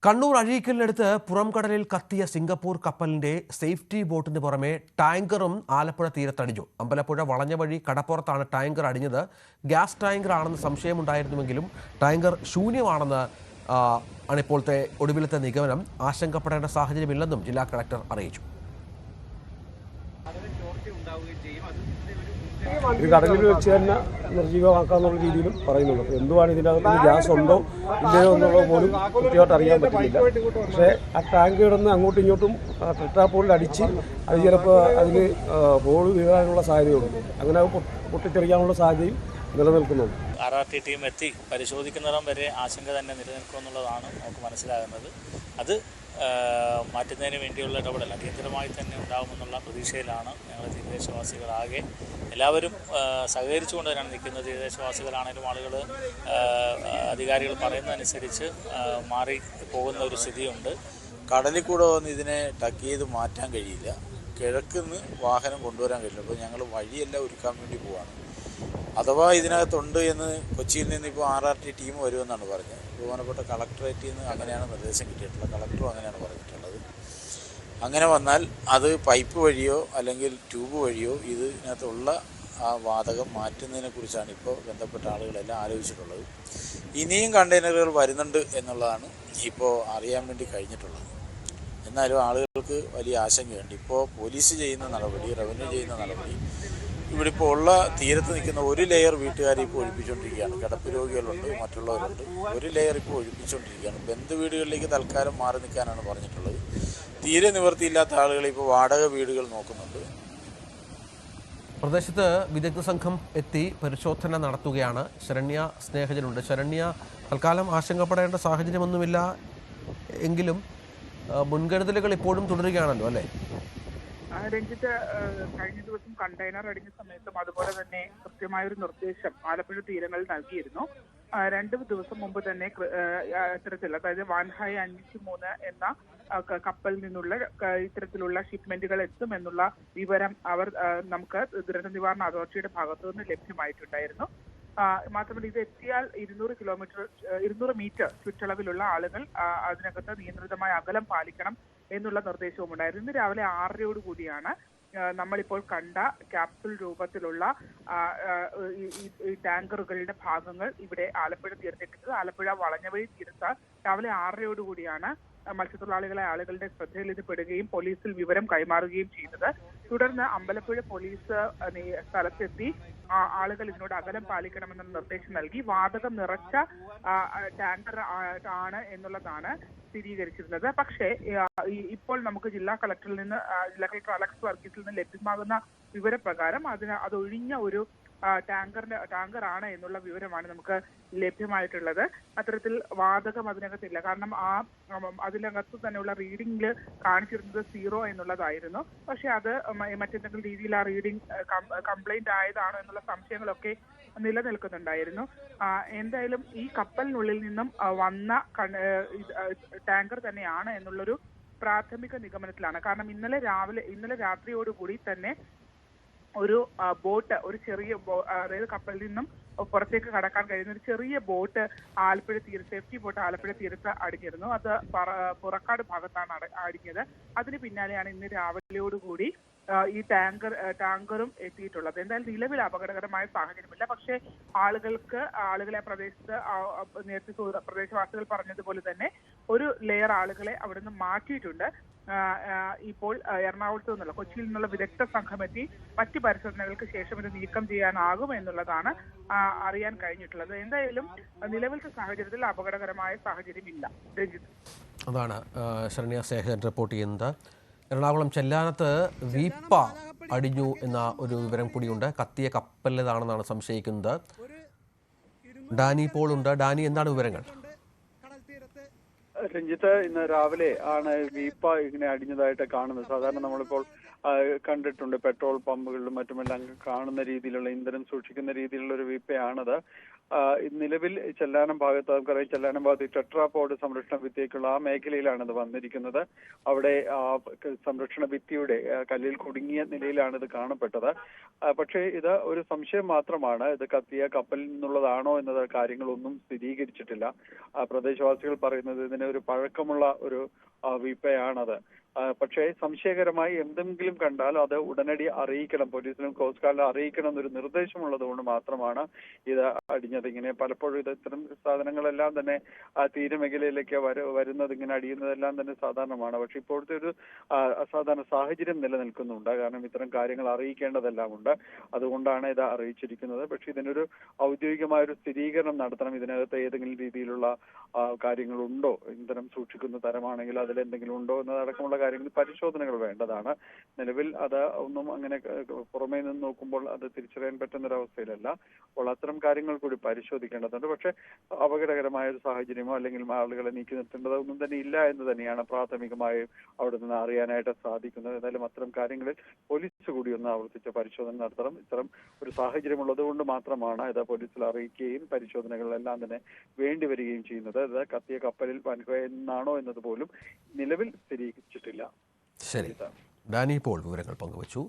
Kannur അഴീക്കലിനടുത്ത് പുറംകടലിൽ കത്തിയ Singapore കപ്പലിന്റെ safety ബോട്ടിന് പുറമെ ടാങ്കറും ആലപ്പുഴ തീരത്തടിഞ്ഞു. അമ്പലപ്പുഴ വളഞ്ഞ വഴി കടപ്പുറത്താണ് ടാങ്കർ അടിഞ്ഞത്. ഗ്യാസ് ടാങ്കർ ആണെന്ന് സംശയമുണ്ടായിരുന്നുവെങ്കിലും ടാങ്കർ ശൂന്യമാണെന്ന് ആണിപ്പോഴത്തെ ഒടുവിലത്തെ നിഗമനം. ആശങ്കപ്പെടേണ്ട സാഹചര്യമില്ലെന്നും ജില്ലാ കളക്ടർ അറിയിച്ചു. ഇത് കടലിൽ വെച്ച് തന്നെ നിർജ്ജീവമാക്കാന്നുള്ള രീതിയിലും പറയുന്നുണ്ട്. അപ്പോൾ എന്തുവാണ് ഇതിൻ്റെ അകത്ത് ഗ്യാസ് ഉണ്ടോ ഇല്ലയോ എന്നുള്ളത് പോലും കൃത്യമായിട്ട് അറിയാൻ പറ്റുന്നില്ല. പക്ഷേ ആ ടാങ്ക് കിടന്ന് അങ്ങോട്ടും ഇങ്ങോട്ടും ടെട്രാപോളിൽ അടിച്ച് അത് ചിലപ്പോൾ അതിന് ഹോൾ വീഴാനുള്ള സാധ്യതയുണ്ട്. അങ്ങനെ പൊട്ടിത്തെറിക്കാനുള്ള സാധ്യതയും നിലനിൽക്കുന്നുണ്ട്. RRT ടീം എത്തി പരിശോധിക്കുന്നിടം വരെ ആശങ്ക തന്നെ നിലനിൽക്കുമെന്നുള്ളതാണ് നമുക്ക് മനസ്സിലാകുന്നത്. അത് മാറ്റുന്നതിന് വേണ്ടിയുള്ള ഇടപെടൽ അടിയന്തരമായി തന്നെ ഉണ്ടാകുമെന്നുള്ള പ്രതീക്ഷയിലാണ് ഞങ്ങൾ തീരദേശവാസികളാകെ. എല്ലാവരും സഹകരിച്ചുകൊണ്ട് തന്നെയാണ് നിൽക്കുന്നത്. തീരദേശവാസികളാണെങ്കിലും ആളുകൾ അധികാരികൾ പറയുന്നതനുസരിച്ച് മാറി പോകുന്ന ഒരു സ്ഥിതിയുണ്ട്. കടലിൽ കൂടെ വന്ന് ഇതിനെ ടക്ക് ചെയ്ത് മാറ്റാൻ കഴിയില്ല. കിഴക്കുന്ന് വാഹനം കൊണ്ടുവരാൻ കഴിയില്ല. അപ്പോൾ ഞങ്ങൾ വഴിയെല്ലാം ഒരുക്കാൻ വേണ്ടി പോവാണ്. അഥവാ ഇതിനകത്തുണ്ട് എന്ന് കൊച്ചിയിൽ നിന്ന് ഇപ്പോൾ RRT ടീം വരുമെന്നാണ് പറഞ്ഞത്. ബഹുമാനപ്പെട്ട കളക്ടറേറ്റിൽ നിന്ന് അങ്ങനെയാണ് നിർദ്ദേശം കിട്ടിയിട്ടുള്ളത്. കളക്ടറും അങ്ങനെയാണ് പറഞ്ഞിട്ടുള്ളത്. അങ്ങനെ വന്നാൽ അത് പൈപ്പ് വഴിയോ അല്ലെങ്കിൽ ട്യൂബ് വഴിയോ ഇതിനകത്തുള്ള ആ വാതകം മാറ്റുന്നതിനെക്കുറിച്ചാണ് ഇപ്പോൾ ബന്ധപ്പെട്ട ആളുകളെല്ലാം ആലോചിച്ചിട്ടുള്ളത്. ഇനിയും കണ്ടെയ്നറുകൾ വരുന്നുണ്ട് എന്നുള്ളതാണ് ഇപ്പോൾ അറിയാൻ വേണ്ടി കഴിഞ്ഞിട്ടുള്ളത്. എന്നാലും ആളുകൾക്ക് വലിയ ആശങ്കയുണ്ട്. ഇപ്പോൾ പോലീസ് ചെയ്യുന്ന നടപടി, റവന്യൂ ചെയ്യുന്ന നടപടി, ഇവിടെ ഇപ്പോൾ ഉള്ള തീരത്ത് നിൽക്കുന്ന ഒരു ലെയർ വീട്ടുകാർ ഇപ്പോൾ ഒഴിപ്പിച്ചുകൊണ്ടിരിക്കുകയാണ്. കിടപ്പ് രോഗികളുണ്ട്, മറ്റുള്ളവരുണ്ട്. ഒരു ലെയർ ഇപ്പോൾ ഒഴിപ്പിച്ചുകൊണ്ടിരിക്കുകയാണ്. ബന്ധു വീടുകളിലേക്ക് തൽക്കാലം മാറി നിൽക്കാനാണ് പറഞ്ഞിട്ടുള്ളത്. തീരെ നിവൃത്തിയില്ലാത്ത ആളുകൾ ഇപ്പോൾ വാടക വീടുകൾ നോക്കുന്നുണ്ട്. പ്രദേശത്ത് വിദഗ്ധ സംഘം എത്തി പരിശോധന നടത്തുകയാണ്. ശരണ്യ സ്നേഹജനുണ്ട്. ശരണ്യ, തൽക്കാലം ആശങ്കപ്പെടേണ്ട സാഹചര്യമൊന്നുമില്ല എങ്കിലും മുൻകരുതലുകൾ ഇപ്പോഴും തുടരുകയാണല്ലോ അല്ലേ? രഞ്ജിത്ത്, കഴിഞ്ഞ ദിവസം കണ്ടെയ്നർ അടിഞ്ഞ സമയത്തും അതുപോലെ തന്നെ കൃത്യമായൊരു നിർദ്ദേശം ആലപ്പുഴ തീരങ്ങളിൽ നൽകിയിരുന്നു. 2 ദിവസം മുമ്പ് തന്നെ ഇത്തരത്തിൽ, അതായത് വാൻഹായ് 503 എന്ന കപ്പലിൽ നിന്നുള്ള ഇത്തരത്തിലുള്ള ഷിപ്മെന്റുകൾ എത്തുമെന്നുള്ള വിവരം നമുക്ക് ദുരന്ത നിവാരണ അതോറിറ്റിയുടെ ഭാഗത്തു നിന്ന് ലഭ്യമായിട്ടുണ്ടായിരുന്നു. മാത്രമല്ല, ഇത് എത്തിയാൽ 200 മീറ്റർ ചുറ്റളവിലുള്ള ആളുകൾ അതിനകത്ത് നിയന്ത്രിതമായ അകലം പാലിക്കണം എന്നുള്ള നിർദ്ദേശവും ഉണ്ടായിരുന്നു. ഇന്ന് രാവിലെ 6:00 കൂടിയാണ് നമ്മളിപ്പോൾ കണ്ട ക്യാപ്സുൾ രൂപത്തിലുള്ള ഈ ടാങ്കറുകളുടെ ഭാഗങ്ങൾ ഇവിടെ ആലപ്പുഴ തീരത്തെത്തിച്ചത്. ആലപ്പുഴ വളഞ്ഞവഴി തീരത്ത് രാവിലെ 6:00 കൂടിയാണ് മത്സ്യത്തൊഴിലാളികളെ ആളുകളുടെ ശ്രദ്ധയിൽ ഇത് പെടുകയും പോലീസിൽ വിവരം കൈമാറുകയും ചെയ്തത്. തുടർന്ന് അമ്പലപ്പുഴ പോലീസ് സ്ഥലത്തെത്തി ആളുകൾ ഇതിനോട് അകലം പാലിക്കണമെന്ന നിർദ്ദേശം നൽകി. വാതകം നിറച്ച ടാങ്കർ ആണ് എന്നുള്ളതാണ് സ്ഥിരീകരിച്ചിരുന്നത്. പക്ഷേ ഇപ്പോൾ നമുക്ക് ജില്ലാ കളക്ടർ അലക്സ് വർഗീസിൽ നിന്ന് ലഭ്യമാകുന്ന വിവരപ്രകാരം അതൊഴിഞ്ഞ ഒരു ടാങ്കർ ആണ് എന്നുള്ള വിവരമാണ് നമുക്ക് ലഭ്യമായിട്ടുള്ളത്. അത്തരത്തിൽ വാതകം അതിനകത്തില്ല. കാരണം അതിനകത്ത് തന്നെയുള്ള റീഡിംഗിൽ കാണിച്ചിരുന്നത് 0 എന്നുള്ളതായിരുന്നു. പക്ഷെ അത് മറ്റെന്തെങ്കിലും രീതിയിൽ ആ റീഡിംഗ് കംപ്ലൈന്റ് ആയതാണോ എന്നുള്ള സംശയങ്ങളൊക്കെ നിലനിൽക്കുന്നുണ്ടായിരുന്നു. എന്തായാലും ഈ കപ്പലിനുള്ളിൽ നിന്നും വന്ന ടാങ്കർ തന്നെയാണ് എന്നുള്ളൊരു പ്രാഥമിക നിഗമനത്തിലാണ്. കാരണം ഇന്നലെ രാത്രിയോടുകൂടി തന്നെ ഒരു ബോട്ട്, ഒരു ചെറിയ അതായത് കപ്പലിൽ നിന്നും പുറത്തേക്ക് കടക്കാൻ കഴിയുന്ന ഒരു ചെറിയ ബോട്ട് സേഫ്റ്റി ബോട്ട് ആലപ്പുഴ തീരത്ത് അടിഞ്ഞിരുന്നു. അത് പുറക്കാട് ഭാഗത്താണ് അടിഞ്ഞത്. അതിന് പിന്നാലെയാണ് ഇന്ന് രാവിലെയോടുകൂടി ഈ ടാങ്കറും എത്തിയിട്ടുള്ളത്. എന്തായാലും നിലവിൽ അപകടകരമായ സാഹചര്യമില്ല. പക്ഷേ ആളുകളെ നേരത്തെ പ്രദേശവാസികൾ പറഞ്ഞതുപോലെ തന്നെ ഒരു ലെയർ ആളുകളെ അവിടുന്ന് മാറ്റിയിട്ടുണ്ട്. ഇപ്പോൾ എറണാകുളത്ത് നിന്നുള്ള, കൊച്ചിയിൽ നിന്നുള്ള വിദഗ്ധ സംഘം എത്തി മറ്റ് പരിശോധനകൾക്ക് ശേഷം ഇത് നീക്കം ചെയ്യാനാകും എന്നുള്ളതാണ് അറിയാൻ കഴിഞ്ഞിട്ടുള്ളത്. എന്തായാലും നിലവിലത്തെ സാഹചര്യത്തിൽ അപകടകരമായ സാഹചര്യമില്ല. അതാണ് ശരണ്യ സ്നേഹജൻ റിപ്പോർട്ട് ചെയ്യുന്നത്. എറണാകുളം ചെല്ലാനത്ത് വീപ്പ അടിഞ്ഞു എന്ന ഒരു വിവരം കൂടിയുണ്ട്. കത്തിയ കപ്പലിലേതാണെന്നാണ് സംശയിക്കുന്നത്. ഡാനി പോൾ ഉണ്ട്. ഡാനി, എന്താണ് വിവരങ്ങൾ? രഞ്ജിത്ത്, ഇന്ന് രാവിലെ ആണ് വീപ്പ ഇങ്ങനെ അടിഞ്ഞതായിട്ട് കാണുന്നത്. സാധാരണ നമ്മളിപ്പോൾ കണ്ടിട്ടുണ്ട് പെട്രോൾ പമ്പുകളിലും മറ്റുമെല്ലാം കാണുന്ന രീതിയിലുള്ള ഇന്ധനം സൂക്ഷിക്കുന്ന രീതിയിലുള്ള ഒരു വീപ്പയാണത്. നിലവിൽ ചെല്ലാനം ഭാഗത്ത് നമുക്കറിയാം, ചെല്ലാനം ഭാഗത്ത് ടെട്രാപോഡ് സംരക്ഷണ ഭിത്തിയേക്കുള്ള ആ മേഖലയിലാണ് ഇത് വന്നിരിക്കുന്നത്. അവിടെ സംരക്ഷണ ഭിത്തിയുടെ കല്ലിൽ കുടുങ്ങിയ നിലയിലാണ് ഇത് കാണപ്പെട്ടത്. പക്ഷേ ഇത് ഒരു സംശയം മാത്രമാണ്. ഇത് കത്തിയ കപ്പലിൽ നിന്നുള്ളതാണോ എന്നത് കാര്യങ്ങളൊന്നും സ്ഥിരീകരിച്ചിട്ടില്ല. പ്രദേശവാസികൾ പറയുന്നത് ഇതിന് ഒരു പഴക്കമുള്ള ഒരു വീപ്പയാണത്. പക്ഷേ സംശയകരമായി എന്തെങ്കിലും കണ്ടാൽ അത് ഉടനടി അറിയിക്കണം, പോലീസിനും കോസ്റ്റ് ഗാർഡിനും അറിയിക്കണം എന്നൊരു നിർദ്ദേശമുള്ളത് കൊണ്ട് മാത്രമാണ് ഇത് അടിഞ്ഞത്. ഇങ്ങനെ പലപ്പോഴും ഇത്തരം സാധനങ്ങളെല്ലാം തന്നെ തീരമേഖലയിലേക്ക് വരുന്നത്, ഇങ്ങനെ അടിയുന്നതെല്ലാം തന്നെ സാധാരണമാണ്. പക്ഷെ ഇപ്പോഴത്തെ ഒരു അസാധാരണ സാഹചര്യം നിലനിൽക്കുന്നുണ്ട്. കാരണം ഇത്തരം കാര്യങ്ങൾ അറിയിക്കേണ്ടതെല്ലാം ഉണ്ട്. അതുകൊണ്ടാണ് ഇത് അറിയിച്ചിരിക്കുന്നത്. പക്ഷെ ഇതിനൊരു ഔദ്യോഗികമായൊരു സ്ഥിരീകരണം നടത്തണം. ഇതിനകത്ത് ഏതെങ്കിലും രീതിയിലുള്ള കാര്യങ്ങളുണ്ടോ, ഇന്ധനം സൂക്ഷിക്കുന്ന തരമാണെങ്കിൽ അതിലെന്തെങ്കിലും ഉണ്ടോ എന്നതടക്കമുള്ള കാര്യങ്ങൾ പരിശോധനകൾ വേണ്ടതാണ്. നിലവിൽ അത് ഒന്നും അങ്ങനെ പുറമേ നിന്ന് നോക്കുമ്പോൾ അത് തിരിച്ചറിയാൻ പറ്റുന്നൊരവസ്ഥയിലല്ല. അപ്പോൾ അത്തരം കാര്യങ്ങൾ കൂടി പരിശോധിക്കേണ്ടതുണ്ട്. പക്ഷെ അപകടകരമായ ഒരു സാഹചര്യമോ അല്ലെങ്കിൽ ആളുകളെ നീക്കി നിർത്തേണ്ടതോ ഒന്നും തന്നെ ഇല്ല എന്ന് തന്നെയാണ് പ്രാഥമികമായും അവിടെ നിന്ന് അറിയാനായിട്ട് സാധിക്കുന്നത്. എന്തായാലും അത്തരം കാര്യങ്ങളിൽ പോലീസ് കൂടി ഒന്ന് ആവർത്തിച്ച പരിശോധന നടത്തണം. ഇത്തരം ഒരു സാഹചര്യം ഉള്ളതുകൊണ്ട് മാത്രമാണ് ഇത് പോലീസിൽ അറിയിക്കുകയും പരിശോധനകളെല്ലാം തന്നെ വേണ്ടി വരികയും ചെയ്യുന്നത്. ഇത് കത്തിയ കപ്പലിൽ വൻകരയെന്നാണോ എന്നത് പോലും നിലവിൽ സ്ഥിരീകരിച്ചിട്ടില്ല. ശരി, ഡാനി പോൾ വിവരങ്ങൾ പങ്കുവച്ചു.